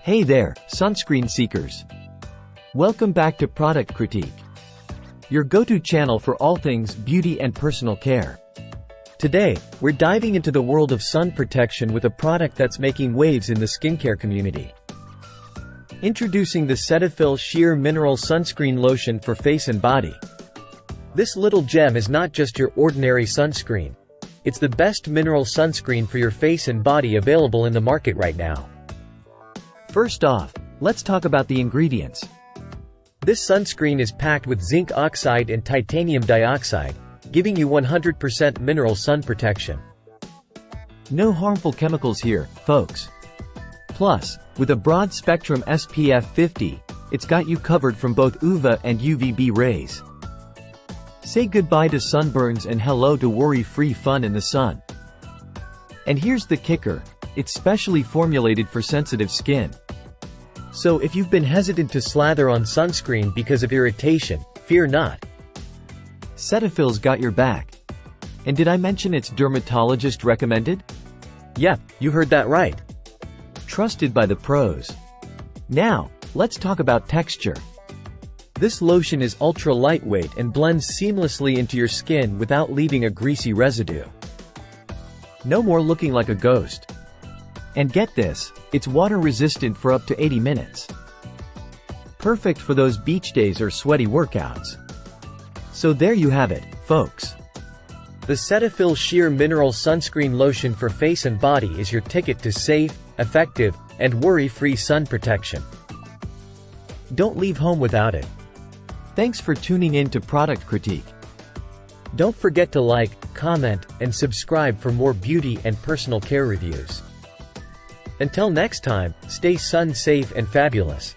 Hey there, sunscreen seekers. Welcome back to Product Critique, your go-to channel for all things beauty and personal care. Today, we're diving into the world of sun protection with a product that's making waves in the skincare community. Introducing the Cetaphil Sheer Mineral Sunscreen Lotion for face and body. This little gem is not just your ordinary sunscreen. It's the best mineral sunscreen for your face and body available in the market right now. First off, let's talk about the ingredients. This sunscreen is packed with zinc oxide and titanium dioxide, giving you 100% mineral sun protection. No harmful chemicals here, folks. Plus, with a broad-spectrum SPF 50, it's got you covered from both UVA and UVB rays. Say goodbye to sunburns and hello to worry-free fun in the sun. And here's the kicker, it's specially formulated for sensitive skin. So if you've been hesitant to slather on sunscreen because of irritation, fear not. Cetaphil's got your back. And did I mention it's dermatologist recommended? Yep, you heard that right. Trusted by the pros. Now, let's talk about texture. This lotion is ultra lightweight and blends seamlessly into your skin without leaving a greasy residue. No more looking like a ghost. And get this, it's water resistant for up to 80 minutes. Perfect for those beach days or sweaty workouts. So there you have it, folks. The Cetaphil Sheer Mineral Sunscreen Lotion for face and body is your ticket to safe, effective, and worry-free sun protection. Don't leave home without it. Thanks for tuning in to Product Critique. Don't forget to like, comment, and subscribe for more beauty and personal care reviews. Until next time, stay sun safe and fabulous.